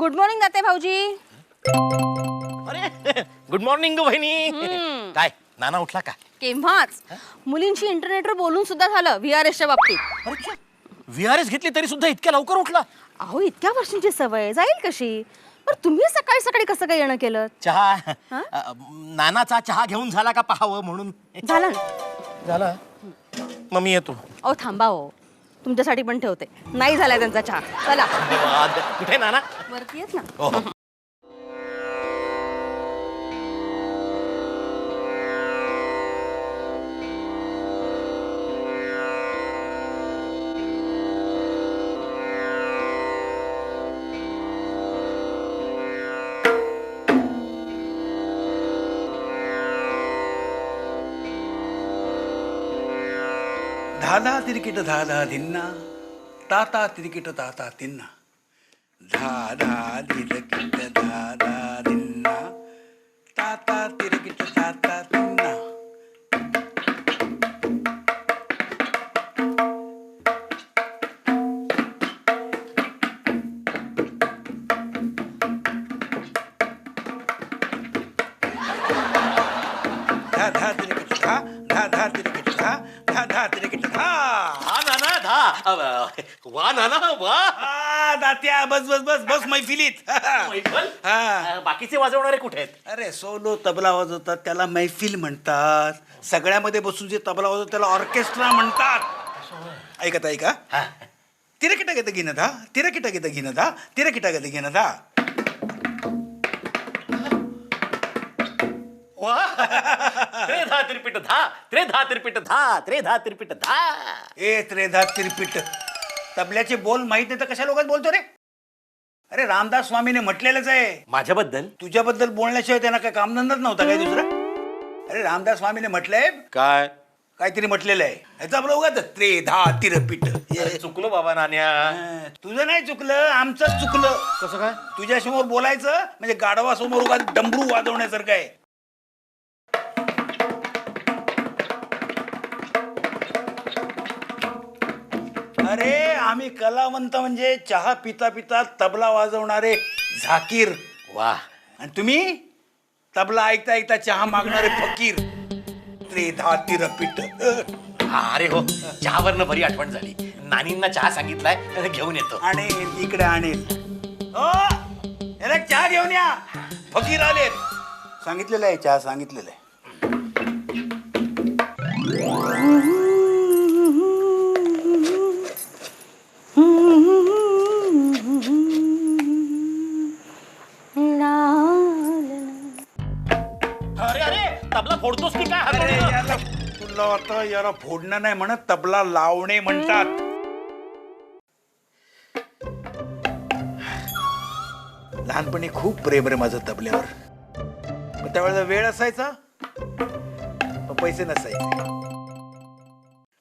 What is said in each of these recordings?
Good morning Date भाऊजी. अरे good morning वहिनी. काय नाना उठला का? केव्हाच मुलींशी इंटरनेटवर बोलून सुद्धा झालं VRSच्या बाबतीत. VRS घेतली तरी सुद्धा इतक्या लवकर उठला? अहो इतक्या वर्षांची सवय जाईल कशी. पण तुम्ही सकाळी सकाळी कसं काय येणं केलं? चहा नानाचा चहा घेऊन झाला का पाहावं म्हणून. झालं ना? झाला. मग मी येतो. अहो थांबा हो, तुमच्यासाठी पण ठेवते. नाही झालाय त्यांचा चहा. चला कुठे नाना? वरती येत ना. हो. धादा तिरकिट धादा धिन्ना ताता तिरकिट ताता तिन्ना धादा तिरकिट धादा धिन्ना ताता तिरकिट ताता तिन्ना. धा धा तिरकिट धा धा धा तिरकिट धा धा धा तिरकिट धा. हा नाना धा. वा नाना वा. दात्या बस बस बस बस मैफिलीत. मैफल? हा. बाकीचे वाजवणारे कुठे आहेत? अरे सोलो तबला वाजवतात त्याला मैफिल म्हणतात. सगळ्यामध्ये बसून जे तबला वाजवतात त्याला ऑर्केस्ट्रा म्हणतात. ऐकता ऐका. तिरकिटा घेत घेणं धा तिरकिटा घेत घेणं धा तिरकिटा घेत घेणं धा. वा. त्रेधा तिरपिट धा त्रेधा तिरपिट धा त्रेधा तिरपिट धा. ए त्रेधा तिरपिट तबल्याचे बोल माहित नाही तर कशा लोकांत बोलतो रे. अरे रामदास स्वामीने म्हटलेलंच आहे. माझ्याबद्दल? तुझ्याबद्दल बोलण्याशिवाय त्यांना काय कामधंदाच नव्हता काय दुसरा. अरे रामदास स्वामीने म्हटलंय काय? काहीतरी म्हटलेलं आहे. ह्याचं आपलं उगाच त्रेधा तिरपिट. चुकलो बाबा नान्या. तुझं नाही चुकलं आमचंच चुकलं. कसं काय? तुझ्यासमोर बोलायचं म्हणजे गाढवासमोर उगाच डमरू वाजवण्यासारखं आहे. अरे आम्ही कलावंत म्हणजे चहा पिता पिता तबला वाजवणारे झाकीर. वा. आणि तुम्ही तबला ऐकता ऐकता चहा मागणारे फकीर. त्रेधा तिरपिट. हा अरे हो, चहावरनं बरी आठवण झाली. नानींना चहा सांगितलाय, घेऊन येतो. आणि इकडे आणेल. ओ याला चहा घेऊन या. फकीर आले. सांगितलेलं आहे चहा सांगितलेलं आहे. अरे अरे तबला फोडतोस की काय? अरे याला तुला आता याला फोडणं नाही म्हणत तबला लावणे म्हणतात. लहानपणी खूप प्रेम रे माझं तबल्यावर. पण त्यावेळेला वेळ असायचा पण पैसे नसायचे.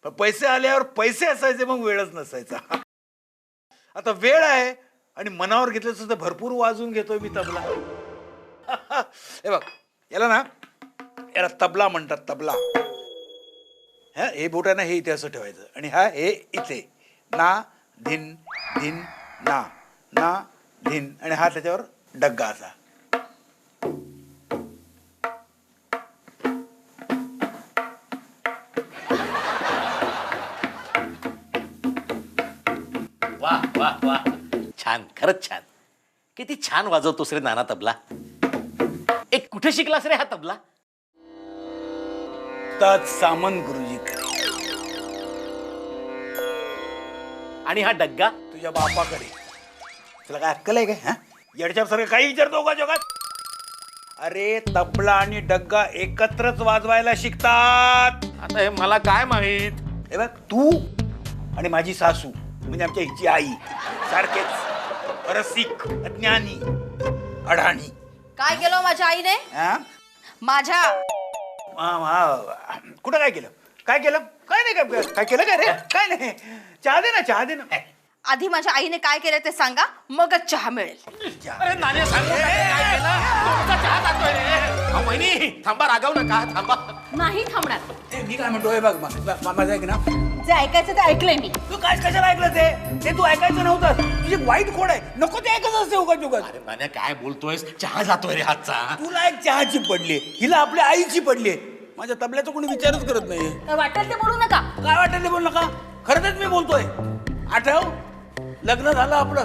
पण पैसे आल्यावर पैसे असायचे मग वेळच नसायचा. आता वेळ आहे आणि मनावर घेतलं सुद्धा भरपूर वाजवून घेतोय मी तबला. हे बघ याला ना याला तबला म्हणतात. तबला हा हे बोटानं हे इथे असं ठेवायचं आणि हा हे इथे ना धिन धिन ना ना धिन आणि हा त्याच्यावर डग्गा असा. वा वा वा. छान, खरंच छान. किती छान वाजवतोस रे नाना तबला. एक कुठे शिकलास रे हा तबला? उस्ताद सामंत गुरुजी. आणि हा डग्गा? तुझ्या बापाकडे. तुला काय अक्कल आहे काय? हा येडच्यासारखं काही विचारतो का जगात? अरे तबला आणि डग्गा एकत्रच वाजवायला शिकतात. आता हे मला काय माहित. हे बघ तू आणि माझी सासू म्हणजे आमच्या हिची आई सारखेच रसिक अज्ञानी अडाणी. काय केलं माझ्या आईने? हा? माझ्या कुठं काय केलं? काय केलं? काय नाही. काय काय केलं काय रे? काय नाही. चहा दे ना चहा दे ना. आधी माझ्या आईने काय केलं ते सांगा, मगच चहा मिळेल. अरे नाण्या सांग काय केलं? तुमचा चहा जातोय रे. वहिनी थांबा, रागावू नका, थांबा. नाही थांबणार. मी काय म्हणतोय बघ माझं ऐक ना. जे ऐकायचं ते ऐकलंय मी. तू काय कशाला ऐकलं ते तू ऐकायचं नव्हतं. तुझी वाईट खोड आहे, नको ते ऐकत असते उगाच उगाच. अरे मान्या काय बोलतोयस, चहा जातोय रे हातचा. तुला एक चहाची पडली, हिला आपल्या आईची पडली. माझ्या तबल्याचा कोणी विचारच करत नाही. काय वाटेल ते बोलू नका. काय वाटेल ते बोल नका. खरंच मी बोलतोय. आठव, लग्न झालं आपलं,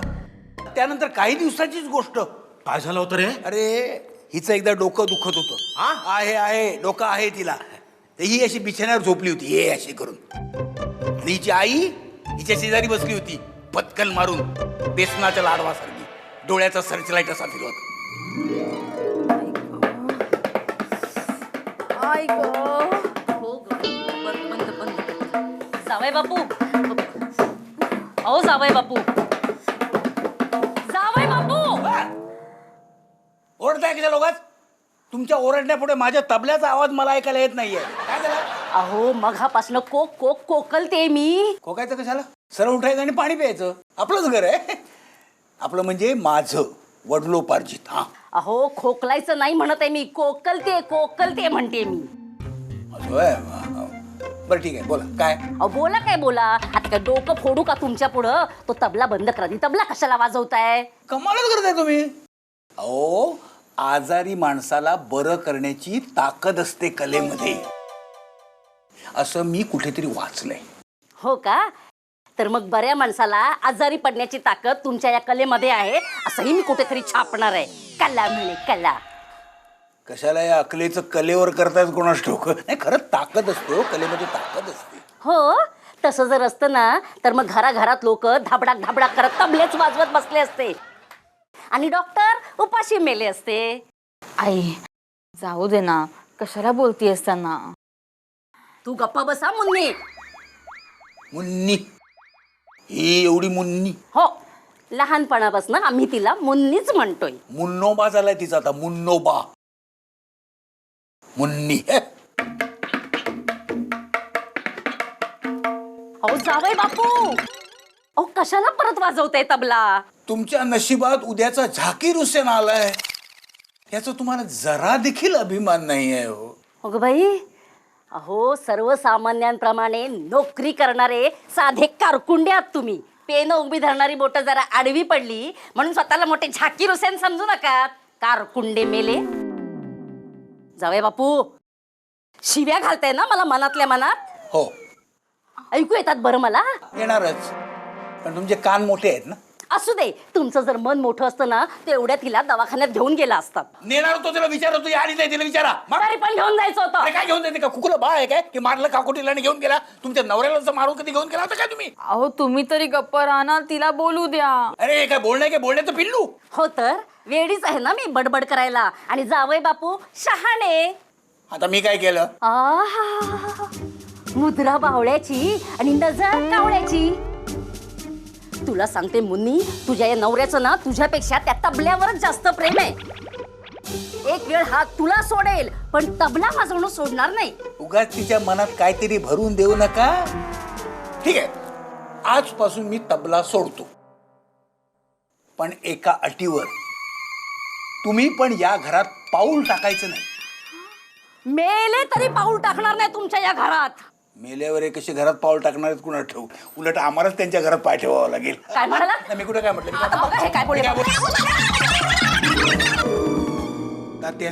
त्यानंतर काही दिवसाचीच गोष्ट. काय झालं होतं रे? अरे हिचं एकदा डोकं दुखत होतं. आहे डोकं आहे तिला. तर ही अशी बिछाण्यावर झोपली होती, हे अशी करून. आणि हिची आई हिच्या शेजारी बसली होती, पटकन मारून बेसनाच्या लाडवासारखी, डोळ्याचा सर्चलाईट असा फिरवत. जावई बापू, अहो जावई बापू, जावई बापू. ओरडताय कशा लोकात? तुमच्या ओरडण्यापुढे माझ्या तबल्याचा आवाज मला ऐकायला येत नाहीये. काय झालं? अहो मघापासनं कोक कोक कोकलते मी. खोकायचं कशाला? सरळ उठायचं आणि पाणी प्यायचं. आपलंच घर आहे. आपलं म्हणजे माझं वडलोपार्जित. हा अहो खोकलायचं नाही म्हणत आहे मी, कोकलते कोकलते म्हणते मी. असं होय? बरं ठीक आहे, बोला काय. अहो बोला काय बोला. आता काय डोकं फोडू का तुमच्या पुढं? तो तबला बंद करा. तबला कशाला वाजवताय? कमालच करताय तुम्ही. अहो आजारी माणसाला बरं करण्याची ताकद असते कलेमध्ये, असं मी कुठेतरी वाचलंय. हो का? तर मग बऱ्या माणसाला आजारी पडण्याची ताकद तुमच्या या कलेमध्ये आहे असंही मी कुठेतरी छापणार आहे. कला म्हणे कला. कशाला या अकलेचं कलेवर करतायत कोणास ठाऊक. नाही, खरंच ताकद असते हो, कलेमध्ये ताकद असते. हो तसं जर असतं ना तर मग घराघरात लोक धाबडाक धाबडाक करत तबलेच वाजवत बसले असते आणि डॉक्टर उपाशी मेले असते. आई जाऊ दे ना, कशाला बोलतीयस त्यांना? तू गप्पा बसा मुन्नी. मुन्नी? ही एवढी मुन्नी? हो लहानपणापासून आम्ही तिला मुन्नीच म्हणतोय. मुन्नोबा झालाय तिचा आता, मुन्नोबा. मुन्नी. अहो जावई बापू, अहो कशाला परत वाजवताय तबला? तुमच्या नशिबात उद्याचा झाकीर हुसेन आलाय, याचा तुम्हाला जरा देखील अभिमान नाही आहे हो. अगं बाई, अहो सर्वसामान्यांप्रमाणे नोकरी करणारे साधे कारकुंडे आहात तुम्ही. पेन उभी धरणारी बोटं जरा आडवी पडली म्हणून स्वतःला मोठे झाकीर हुसेन समजू नका. कारकुंडे मेले. जावई बापू, शिव्या घालताय ना मला मनातल्या मनात? हो ऐकू येतात बरं मला? येणारच, पण तुमचे कान मोठे आहेत ना. असू दे, तुमचं जर मन मोठं असतं ना तेवढ्या तिला दवाखान्यात घेऊन गेला असतात. नेणार होतो तिला, विचारतो आली नाही, तिला विचारा. तरी पण घेऊन जायचं होतं. अरे काय घेऊन जाते का? कुकुला बाळ आहे काय की मारलं काकोटीला आणि घेऊन गेला? तुमच्या नवऱ्याला मारून कधी घेऊन गेला होता काय तुम्ही? अहो तुम्ही तरी गप्प राहणार, तिला बोलू द्या. अरे काय बोलण्याचं पिल्लू. हो तर वेडीच आहे ना मी बडबड करायला. आणि जावई बापू शहाणे. आता मी काय केलं? आहा, मुद्रा बावळ्याची आणि नजर कावळ्याची. तुला सांगते मुन्नी, तुझ्या या नवऱ्याचं ना तुझ्यापेक्षा त्या तबल्यावरच जास्त प्रेम आहे. एक वेळ हात तुला सोडेल पण तबला वाजवणं सोडणार नाही. उगाच तिच्या मनात काहीतरी भरून देऊ नका. ठीक आहे, आजपासून मी तबला सोडतो, पण एका अटीवर. तुम्ही पण या घरात पाऊल टाकायचं नाही. मेले तरी पाऊल टाकणार नाही तुमच्या या घरात. मेल्यावर हे कसे घरात पाऊल टाकणार आहेत कुणा ठेवू. उलट आम्हालाच त्यांच्या घरात पाय ठेवावं लागेल. काय म्हणाला? नाही, मी कुठे काय म्हटलं? आता बघा हे काय बोलले. तात्या,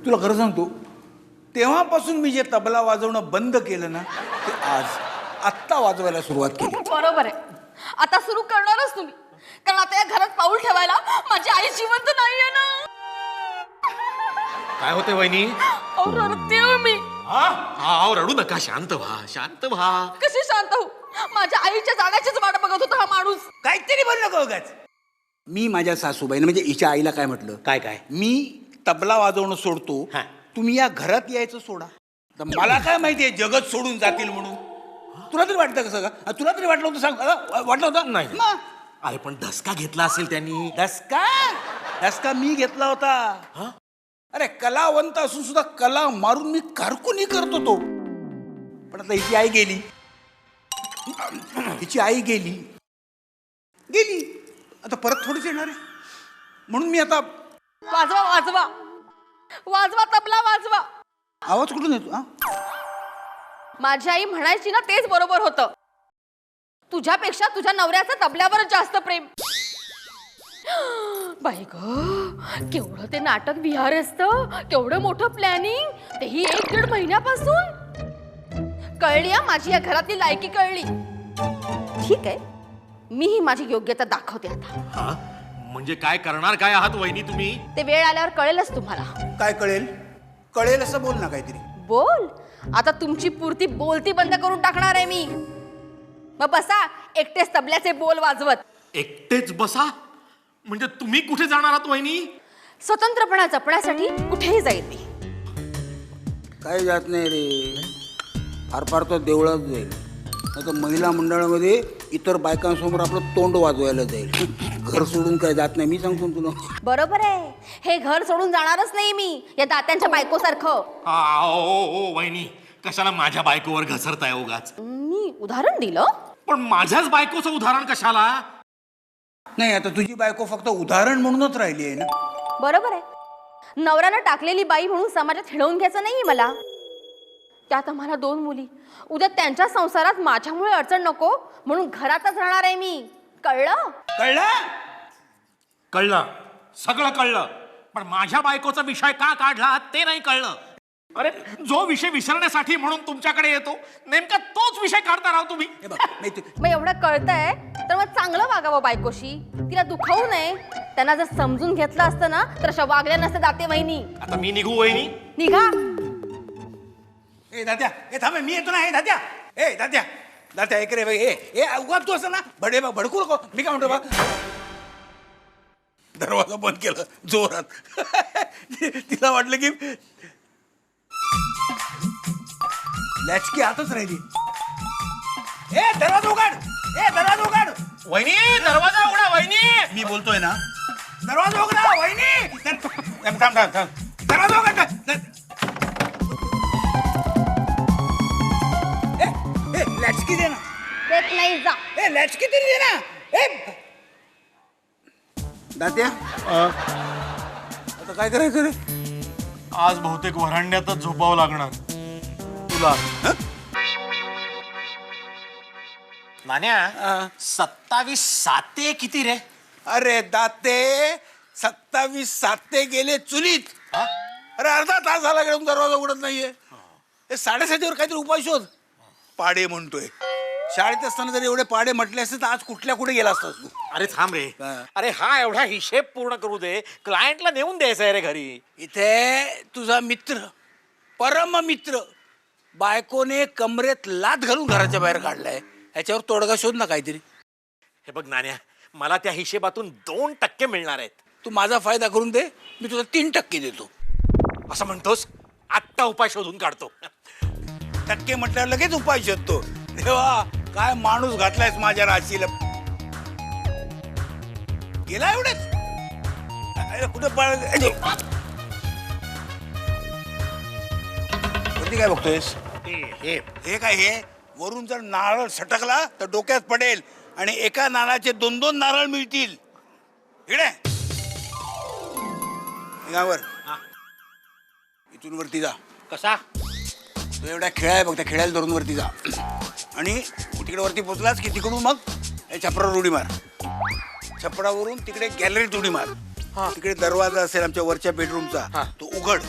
तुला खरं सांगतो, तेव्हापासून मी जे तबला वाजवणं बंद केलं ना, ते आत्ता वाजवायला सुरुवात केली. बरोबर आहे, आता सुरू करणारच तुम्ही, कारण आता या घरात पाऊल ठेवायला माझी आई जिवंत नाहीये ना. काय होते वहिनी? अहो रडते हो मी. रडू नका, शांत व्हा, शांत व्हा. कशी शांत हो? माझ्या आईच्या जाण्याचीच वाट बघत होता हा माणूस. काहीतरी बोल नको उगाच. मी माझ्या सासूबाईने म्हणजे हिच्या आईला काय म्हटलं? काय? मी तबला वाजवणं सोडतो, हा. तुम्ही या घरात यायचं सोडा. तर मला काय माहितीये जगत सोडून जातील म्हणून. तुला तरी वाटतं कसं का? तुला तरी वाटलं होतं? सांग, वाटलं होतं? नाही. मग? अरे पण धसका घेतला असेल त्यांनी. धसका मी घेतला होता. अरे कलावंत असून सुद्धा कला मारून मी कारकुनी करतो तो. पण आता हिची आई गेली, आता परत थोडीच येणार आहे. म्हणून मी आता वाजवा वाजवा, वाजवा तबला वाजवा. आवाज कुठून येतो? हा? माझी आई म्हणायची ना तेच बरोबर होतं. तुझ्यापेक्षा तुझ्या नवऱ्याचं तबल्यावरच जास्त प्रेम. बाई ग, केवढं ते नाटक विहार असतं, केवढं मोठं प्लॅनिंग, तेही 1-1.5 महिन्यापासून. कळली हा, माझी या घरातली लायकी कळली. ठीक आहे, मी ही माझी योग्यता दाखवते आता. हा म्हणजे काय करणार काय आहात वहिनी तुम्ही? ते वेळ आल्यावर कळेलच तुम्हाला. काय कळेल? कळेल असं बोल ना काहीतरी. बोल. आता तुमची पुरती बोलती बंद करून टाकणार आहे मी. मग बसा एकटेच तबल्याचे बोल वाजवत. एकटेच बसा म्हणजे तुम्ही कुठे जाणार आहात वहिनी? स्वतंत्रपणा जपण्यासाठी कुठेही जाईल मी. काय जात नाही रे, फार फार तर देवळात जाईल, नाही तर महिला मंडळामध्ये इतर बायकांसमोर आपलं तोंड वाजवायला जाईल. घर सोडून काय जात नाही, मी सांगतो तुला. बरोबर आहे, हे घर सोडून जाणारच नाही मी या दात्यांच्या बायकोसारखं. ओ वहिनी, कशाला माझ्या बायकोवर घसरताय उगाच? मी उदाहरण दिलं. पण माझ्याच बायकोचं उदाहरण कशाला? नाही, आता तुझी बायको फक्त उदाहरण म्हणूनच राहिली आहे ना. बरोबर आहे, नवऱ्यानं टाकलेली बाई म्हणून समाजात हिडवून घ्यायचं नाही मला. त्यात आम्हाला 2 मुली. उद्या त्यांच्या संसारात माझ्यामुळे अडचण नको म्हणून घरातच राहणार आहे मी. कळलं? कळलं? कळलं, सगळं कळलं, पण माझ्या बायकोचा विषय का काढला ते नाही कळलं. अरे जो विषय विसरण्यासाठी म्हणून तुमच्याकडे येतो, नेमका तोच विषय काढता राव तुम्ही. हे बघ, मी तु- मग एवढं कळतंय तर मग चांगलं वागावं बायकोशी, तिला दुखावू नये. त्यांना जर समजून घेतलं असतं ना तर अशा वागल्या नसते दाते वहिनी. आता मी निघू वहिनी? निघा. ए दात्या, ए थांब, मी येतो ना. ए दात्या, ए दात्या, दात्या ऐक रे बाई. ए उगाच तू असं ना भडकू नको. मी काय म्हणतो बघ, दरवाजा बंद केला जोरात. तिला वाटलं की लॅचकी आतच राहिली. ए दरवाजा उघड, ए दरवाजा उघड. वहिनी दरवाजा उघडा वहिनी. मी बोलतोय ना, दरवाजा उघडा वहिनी. थांब थांब थांब, दरवाजा उघड. ए लॅचकी दे ना. देत नाही जा. ए लॅचकी तरी दे ना. ए दात्या, आता काय करायचं रे आज बहुतेक वरांड्यातच झोपावं लागणार तुला. नान्या, 27 साते किती रे? अरे दाते, 27 साते गेले चुलीत. अरे अर्धा तास झाला गेला दरवाजा उघडत नाहीये. 7:30 वर काहीतरी उपाय शोध. पाडे म्हणतोय. शाळेत असताना जर एवढे पाडे म्हटले असते तर आज कुठल्या कुठे गेला असतास तू. अरे थांब रे, अरे हा एवढा हिशेब पूर्ण करू दे. क्लायंटला नेऊन द्यायचं आहे रे घरी. इथे तुझा मित्र, परम मित्र, बायकोने कमरेत लात घालून घराच्या बाहेर काढलाय. ह्याच्यावर तोडगा शोध ना काहीतरी. हे बघ नान्या, मला त्या हिशेबातून 2% मिळणार आहेत. तू माझा फायदा करून दे, मी तुला 3% देतो. असं म्हणतोस? आत्ता उपाय शोधून काढतो. टक्के म्हटल्यावर लगेच उपाय शोधतो. देवा, काय माणूस घातलायस माझ्या राशीला. गेला एवढेच कुठे काय बघतोयस? हे काय, हे वरून जर नारळ सटकला तर डोक्यात पडेल आणि एका नारळाचे 2-2 नारळ मिळतील. इकडे वर, इथून वरती जा. कसा? तो एवढा खेळा आहे बघ, त्या खेळायला धरून वरती जा आणि तिकडे वरती पोचलास की तिकडून मग छपरावर उडी मार. छपरावरून तिकडे गॅलरीत उडी मार. तिकडे दरवाजा असेल आमच्या वरच्या बेडरूमचा, तो उघड.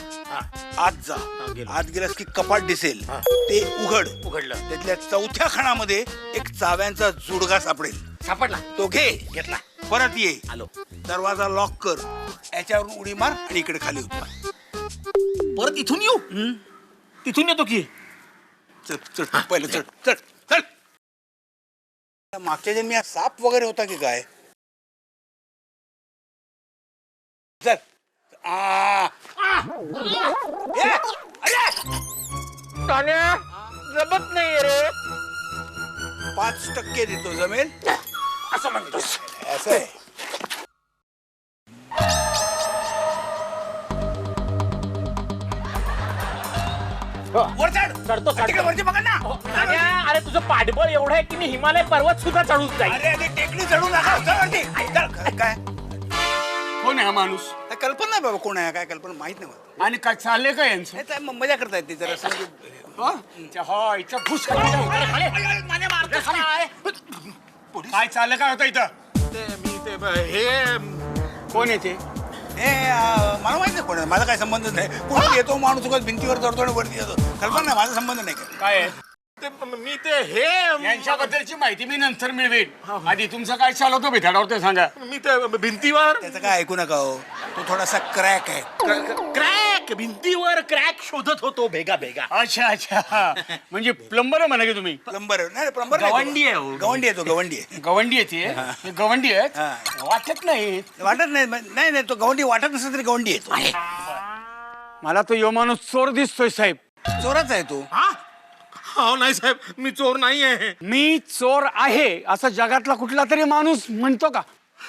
आत जा. आत गेलास की कपाट दिसेल, ते उघड. उघडलं. त्यातल्या 4थ्या खणामध्ये एक चाव्यांचा जुडगा सापडेल. सापडला? तो घे. घेतला. परत ये. आलो. दरवाजा लॉक कर. याच्यावरून उडी मार आणि इकडे खाली उतर. परत इथून येऊ? तिथून येतो की. चल चल पहिलं चल चल चल. मागच्या जन्मी साप वगैरे होता की काय? चल. जमत नाही रे. 5% देतो, जमेल? असं म्हणतोस? असं आहे. वर चढ. चढतो, तिकडे वरती बघा ना. अरे तुझं पाठबळ एवढं आहे की मी हिमालय पर्वत सुद्धा चढून जाईल. अरे टेकडी चढू नका. चढ वरती. चल. काय कोण आहे हा माणूस? काय कल्पना नाही बाबा कोण आहे काय कल्पना माहित नाही मला. आणि काय चाललंय का यांचं? हे काय मजा करतायत ते जरा काय चाललं काय होतं इथं? हे कोण येते? मला माहित नाही कोण आहे. माझा काय संबंध नाही. कोण येतो माणूस उगाच भिंतीवर चढतो आणि वरती येतो. कल्पना नाही, माझा संबंध नाही काय. काय आहे? मी ते हे यांच्याबद्दलची माहिती मी नंतर मिळवेन. आधी तुमचं काय चालवतो भिताडावर ते सांगा. मी ते भिंतीवर त्याचं काय ऐकू नका हो. तो थोडासा क्रॅक आहे. क्रॅक भिंतीवर क्रॅक शोधत होतो भेगा भेगा. अच्छा अच्छा. म्हणजे प्लंबर आहे म्हणा की तुम्ही? प्लंबर नाही प्लंबर गवंडी आहे हो. गवंडी आहे तो गवंडी आहे. गवंडी येते. गवंडी आहेत हा. वाटत नाही. वाटत नाही नाही नाही तो गवंडी वाटत नसेल तरी गवंडी येतो. मला तो यो माणूस चोर दिसतोय साहेब. चोराच आहे तो. हा? हो नाही साहेब मी चोर नाही आहे. मी चोर आहे असं जगातला कुठला तरी माणूस म्हणतो का?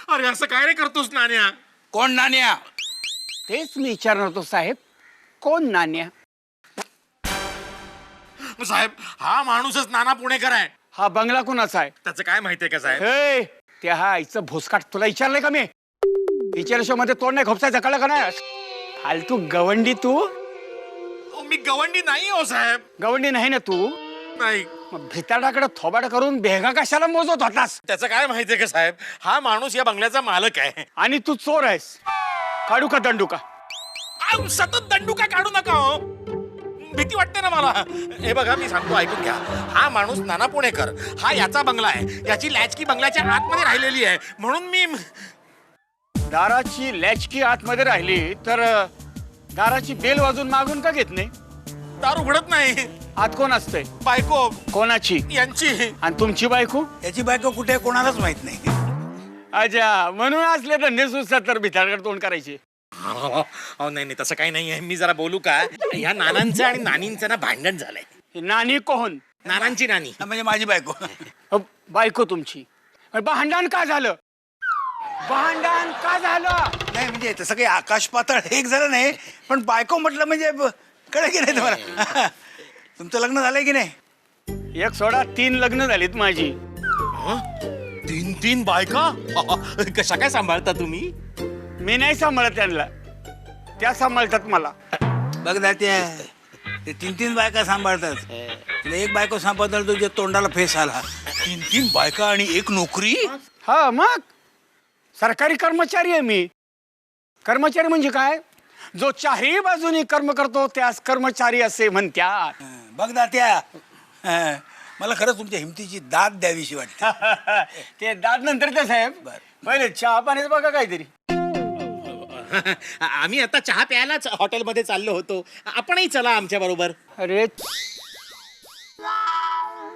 अरे असं काय रे करतोस नाण्या? कोण नाण्या? तेच मी विचारणार होतो साहेब. कोण नाण्या? साहेब हा माणूसच नाना पुणेकर आहे. हा बंगला कुणाचा आहे? त्याचं काय माहितीये का साहेब? हे त्या हा आईचं भोसकाट तुला विचारलंय का मी? विचारल्याशिवाय मध्ये तोंड नाही खोपसायचं कळलं का नाही? फालतू गवंडी तू. मी गवंडी नाही हो साहेब. गवंडी नाही ना तू? नाही. मग भिताडाकडे थोबाड करून भेगा कशाला मोजत होतास? त्याचं काय माहितीये का साहेब? हा माणूस या बंगल्याचा मालक आहे. आणि तू चोर आहेस. काढू का दंडू का? सतत दंडू का काढू नका हो. भीती वाटते ना मला. हे बघा मी सांगतो ऐकून घ्या. हा माणूस नाना पुणेकर हा याचा बंगला आहे. याची लॅचकी बंगल्याच्या आतमध्ये राहिलेली आहे म्हणून मी दाराची लॅचकी आतमध्ये राहिली तर दाराची बेल वाजून मागून का घेत नाही? दार उघडत नाही. आत कोण असतंय? बायको कोणाची? यांची. आणि तुमची बायको? याची बायको कुठे आहे कोणालाच माहित नाही. अच्छा म्हणून असले धंदे सुचतात तर भिताडाकडे तोंड करायचे. अहो नाही नाही तसं काही नाहीये. मी जरा बोलू का? ह्या नानांचं आणि नानींचं ना भांडण झालंय. ही नानी कोण? नानांची नानी. म्हणजे माझी बायको. बायको तुमची. भांडण का झालं? भांडण का झालं? नाही म्हणजे तसं काही आकाश पाताळ एक झालं नाही पण बायको म्हटलं म्हणजे कळलं की नाही तुम्हाला? तुमचं लग्न झालंय की नाही? एक सोडा 3 लग्न झालीत माझी. 3 बायका? कशा काय सांभाळता तुम्ही? मी नाही सांभाळत त्यांना. त्या सांभाळतात मला. बघ ना ते 3 बायका सांभाळतात. तुला एक बायको सांभाळतात तुझ्या तोंडाला फेस आला. 3 बायका आणि एक नोकरी. हा मग सरकारी कर्मचारी आहे मी. कर्मचारी म्हणजे काय? जो चारही बाजूनी कर्म करतो त्यास कर्मचारी असे म्हणतात. बघ ना त्या मला खरंच तुमच्या हिमतीची दाद द्यावीशी वाटते. ते दाद नंतर ते साहेब. बरं. पहिले चहा पाणीच बघा काहीतरी. आम्ही आता चहा प्यायलाच हॉटेलमध्ये चाललो होतो. आपणही चला आमच्या बरोबर. अरे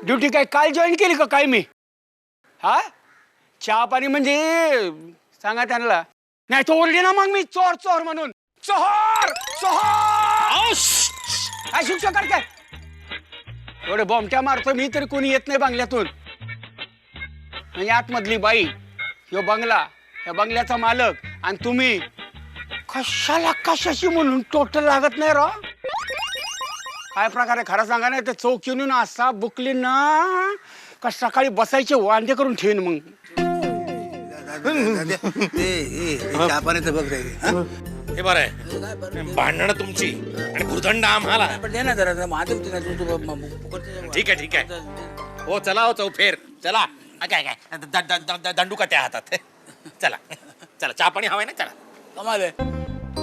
ड्युटी काय काल जॉईन केली का काय मी? हा चहा पाणी म्हणजे सांगा त्यांना. नाही तो ओरडी ना मग मी चोर चोर म्हणून. चोर चोर काय शिक्षक करताय? एवढे बॉम्बट्या मारतो मी तरी कोणी येत नाही बंगल्यातून. म्हणजे आतमधली बाई ह्यो बंगला या बंगल्याचा मालक आणि तुम्ही कशाला कशाशी म्हणून टोटल लागत नाही रा. काय प्रकारे खरं सांगा नाही तर चौक येऊन असा बुकली ना का सकाळी बसायचे वांदे करून ठेवीन मग. चहा पाण्याचं बघ रे. हे बरं आहे. भांडणं तुमची आणि भुर्दंड आम्हाला. पण दे ना जरा महादेव तू ठीक आहे ठीक आहे. हो चला हो चौफेर चला. काय काय दंडू का त्या हातात. चला चला चहा पाणी हवंय ना. चला. कमाल आहे.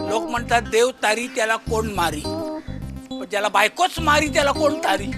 लोक म्हणतात देव तारी त्याला कोण मारी पण ज्याला बायकोच मारी त्याला कोण तारी.